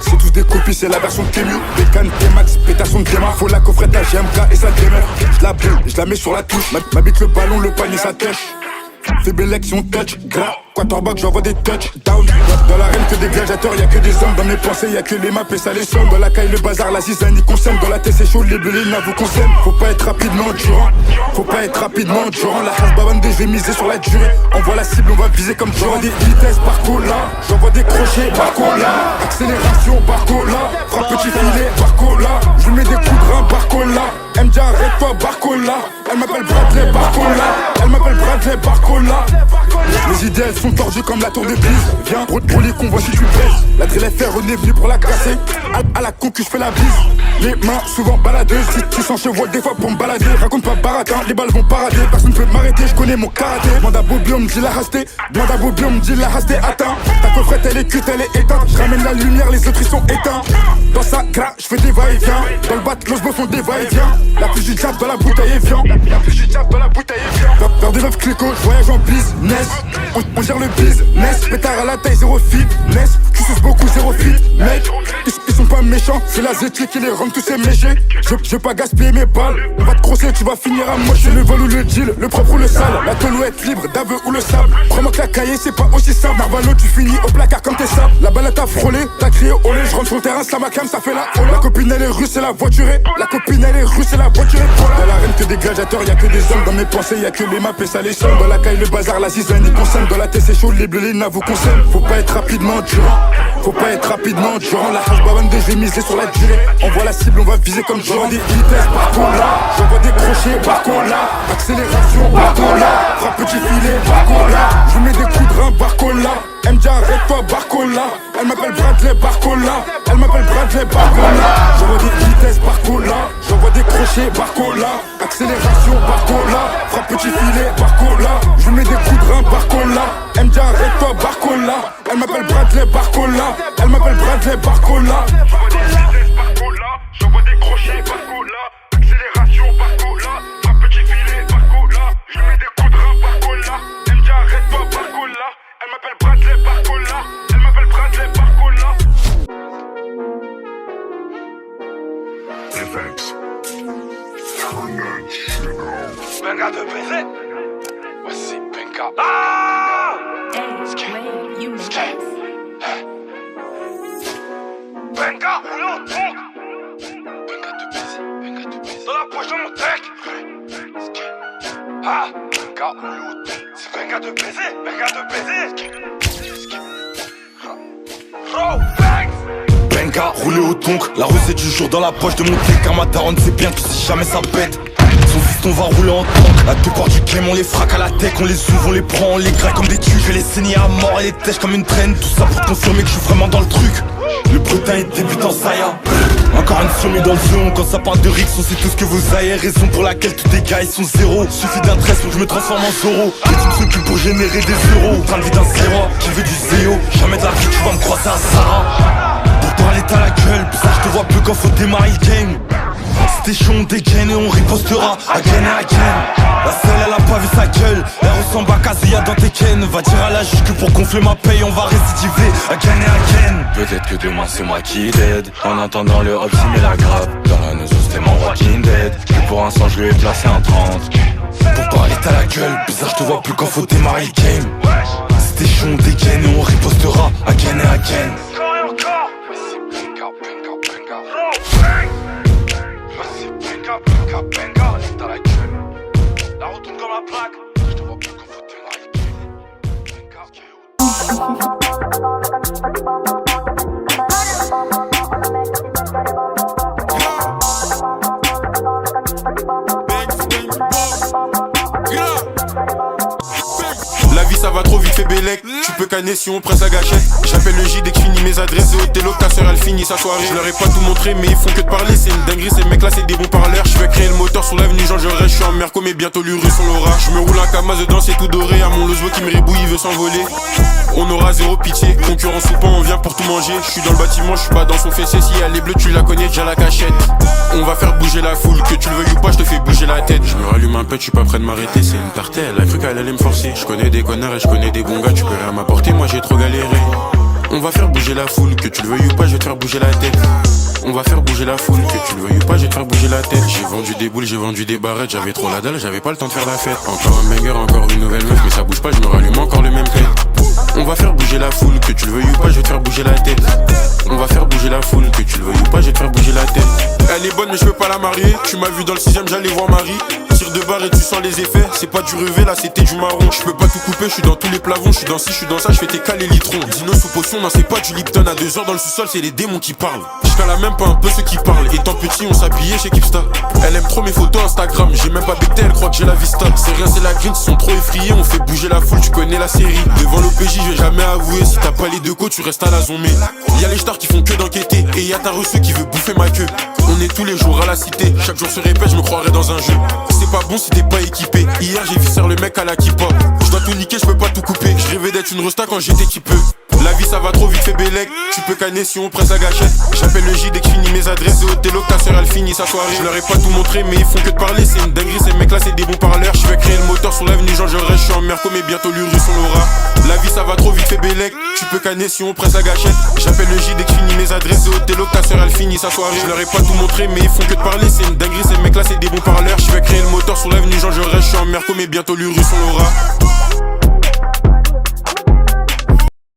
C'est tous des copies, c'est la version Kému. Bécane, T-Max, pétation de Théma. Faut la coffrette à GMK et ça démerde. Je la brûle, je la mets sur la touche. M'habite le ballon, le panier, ça tèche. Fais élection touch, gras, quarterback, j'envoie des touchdowns. Dans l'arène que des gladiateurs, y'a que des hommes. Dans mes pensées, y'a que les maps et ça les somme. Dans la caille, le bazar, la zizanie y consomme. Dans la tête, c'est chaud, les blés, vous consomment. Faut pas être rapidement durant. Faut pas être rapidement durant. La hache babande, je vais miser sur la durée. On voit la cible, on va viser comme J'envoie des vitesses par cola. J'envoie des crochets par cola. Accélération par cola. Frappe petit filet par cola. Je lui mets des coups de rein par cola. Elle me dit arrête-toi Barcola. Elle m'appelle Bradley Barcola. Elle m'appelle Bradley Barcola. Les idées elles sont tordues comme la tour de Pise. Viens pour les convois si tu pèses. La drill FR on est venu pour la casser. À la concu je fais la bise. Les mains souvent baladeuses. Tu s'enchevaules des fois pour me balader. Raconte pas baratin, les balles vont parader. Personne peut m'arrêter, je connais mon karaté. Demande à Bobby on me dit la hasté. Demande à Bobby on me dit la hasté. Atteint, ta coffrette elle est cuite, elle est éteinte. Je ramène la lumière, les autres ils sont éteints. Dans sa gras, je fais des va-et-vient. Dans le bat, l'os font des va-et-vient. La plus du diable dans la bouteille et vient. La plus du diable dans la bouteille et vient. Vers des meufs clicos, je voyage en business. On gère le business. Pétard à la taille, zéro fitness. Tu suces beaucoup, zéro fit, mec. Ils sont pas méchants, c'est la zétique qui les rend tous ces méchés. Je veux pas gaspiller mes balles. On va te crosser, tu vas finir à moche. Le vol ou le deal, le propre ou le sale. La tolouette libre, d'aveu ou le sable. Crois-moi que la cahier, c'est pas aussi simple. Narvalo, tu finis au placard comme tes sables. La balle t'a frôlé, t'as crié olé. Je rentre sur le terrain, ça m'acclame, ça fait la hola. La copine elle est russe, c'est la voiturée. La copine elle est russe, c'est la voiturée. Dans l'arène que des gladiateurs, y'a que des hommes. Dans mes pensées, y'a que les maps et ça les somme. Dans la caille, le bazar, la zizanie y consomme. Dans la tête, c'est chaud, les blés, vous consomment. Faut pas être rapidement durant. Faut pas être rapidement durant. La hache babande, je vais miser sur la durée. On voit la cible, on va viser comme J'envoie des vitesses par cola. J'envoie des crochets par cola. Accélération par cola. Frappe petit filet par cola. Je mets des coups de rein par cola. Elle me dit arrête-toi Barcola. Elle m'appelle Bradley Barcola. Elle m'appelle Bradley Barcola. J'envoie des vitesses par cola. J'envoie des crochets par cola. Accélération par cola. Frappe petit filet par cola. Je mets des coups de rein par cola. Elle me dit arrête-toi Barcola. Elle m'appelle Bradley Barcola. Elle m'appelle Bradley Barcola. J'envoie des crochets par cola. Accélération par cola. Frappe petit filet par cola. Je mets des coups de rein par cola. Elle me dit arrête-toi Barcola. Elle m'appelle Bradley Barcola. Elle m'appelle Bradley Barcola. FX Benga de baiser. Voici Benga. Ah! Benga, roule au tronc. Benga de baiser. Benga de baiser. Dans la poche de mon tech. Ah! Benga, roule au tronc. C'est Benga de baiser. Benga de baiser. Benga, roulé au tonk, la recette du jour dans la poche de mon tech. Car ma daronne sait bien que si jamais ça pète, son fils on va rouler en tank. À deux ports du game on les frappe à la tech. On les ouvre, on les prend, on les graille comme des tues. Je vais les saigner à mort et les tèches comme une traîne. Tout ça pour confirmer que je suis vraiment dans le truc. Le brutin est débutant ça y a. Encore une sommée dans le zone. Quand ça parle de Rix on sait tous que vous avez raison. Pour laquelle tous les gars ils sont zéro. Suffit d'un trait pour que je me transforme en Zoro. Les types s'occupent pour générer des euros. Train de vie d'un zéro, qui veut du zéo. Jamais de la vie tu vas me croiser à Sarah. Pourtant elle est à la gueule, bizarre je te vois plus quand faut démarrer le game. C'était chaud on dégaine et on ripostera again et again. La selle elle a pas vu sa gueule. Elle ressemble à Kazuya dans Tekken. Va dire à la juge que pour gonfler ma paye on va récidiver again et again. Peut-être que demain c'est moi qui dead. En attendant le hop met la grappe. Dans la nozo c'était mon Walking Dead. Que pour un sang je lui ai placé un 30. Pourtant elle est à la gueule, bizarre je te vois plus quand faut démarrer le game. C'était chaud on dégaine et on ripostera again et again. Benga, Benga, elle est dans la gueule. La retourne comme la plaque. Je te vois plus quand faut La vie ça va trop vite fait Bélec. Tu peux canner si on presse la gâchette. J'appelle le J dès que je finis mes adresses. Et au télo ta soeur elle finit sa soirée. Je leur ai pas tout montré mais ils font que de parler. C'est une dinguerie ces mecs là c'est des bons parleurs. Je vais créer le moteur sur l'avenue Jean Jaurès. Je suis en Merco mais bientôt l'Urus on l'aura. Je me roule un Kamaz dedans c'est tout doré. À mon losbo qui me rébouille il veut s'envoler. On aura zéro pitié. Concurrence ou pas on vient pour tout manger. Je suis dans le bâtiment je suis pas dans son fessier. Si elle est bleue tu la connais déjà la cachette. On va faire bouger la foule. Que tu le veuilles ou pas je te fais bouger la tête. Je me rallume un peu je suis pas prêt de m'arrêter. C'est une tartelle elle a cru qu'elle allait me forcer. Je connais des connards et je connais des bons gars. Tu peux rien m'apporter moi j'ai trop galéré. On va faire bouger la foule, que tu le veuilles ou pas, je vais te faire bouger la tête. On va faire bouger la foule, que tu le veuilles ou pas, je vais te faire bouger la tête. J'ai vendu des boules, j'ai vendu des barrettes, j'avais trop la dalle, j'avais pas le temps de faire la fête. Encore un banger, encore une nouvelle meuf, mais ça bouge pas, je me rallume encore le même trait. On va faire bouger la foule, que tu le veuilles ou pas, je vais te faire bouger la tête. On va faire bouger la foule, que tu le veuilles ou pas, je vais te faire bouger la tête. Elle est bonne mais je peux pas la marier. Tu m'as vu dans le 6ème, j'allais voir Marie. Tire de barre et tu sens les effets. C'est pas du rêve là, c'était du marron. Je peux pas tout couper, je suis dans tous les plavons. Je suis dans ci, je suis dans ça, je fais tes calés litrons. Dino sous potion, non c'est pas du Lipton. À 2 heures dans le sous-sol, c'est les démons qui parlent. J'cala même pas un peu ceux qui parlent. Étant petit, on s'habillait chez Kipsta. Elle aime trop mes photos Instagram. J'ai même pas becté, elle croit que j'ai la vista. C'est rien, c'est la green, ils sont trop effrayés. On fait bouger la foule, tu connais la série. Devant l'OPJ, je vais jamais avouer. Si t'as pas les deux côtes, tu restes à la zone. Y'a les stars qui font que d'enquêter. Et y'a ta reçu qui veut bouffer ma queue. On est tous les jours à la cité. Chaque jour se répète, je me croirais dans un jeu. C'est pas bon si t'es pas équipé. Hier j'ai vu faire le mec à la kippa. Je dois tout niquer, je peux pas tout couper. Je rêvais d'être une resta quand j'étais qui peut. La vie ça va trop vite, fait bélec. Tu peux canner si on presse la gâchette. J'appelle le J dès que je finis mes adresses. C'est au télo que ta soeur elle finit sa soirée. Je leur ai pas tout montré mais ils font que de parler. C'est une dinguerie, ces mecs là c'est des bons parleurs. Je vais créer le moteur sur l'avenue Jean Jaurès. Je suis en Merco mais bientôt l'Urus on l'aura. La vie ça va trop vite, fait bélec. Tu peux canner si on presse la gâchette. J'appelle le J dès que je finis mes adresses. C'est au télo que ta soeur elle finit sa soirée. Je leur ai pas tout montré mais ils font que de parler. C'est une dinguerie, ces mecs là c'est des bons parleurs. Je vais créer le moteur sur l'avenue Jean Jaurès. Je suis en Merco mais bientôt l'Urus on l'aura.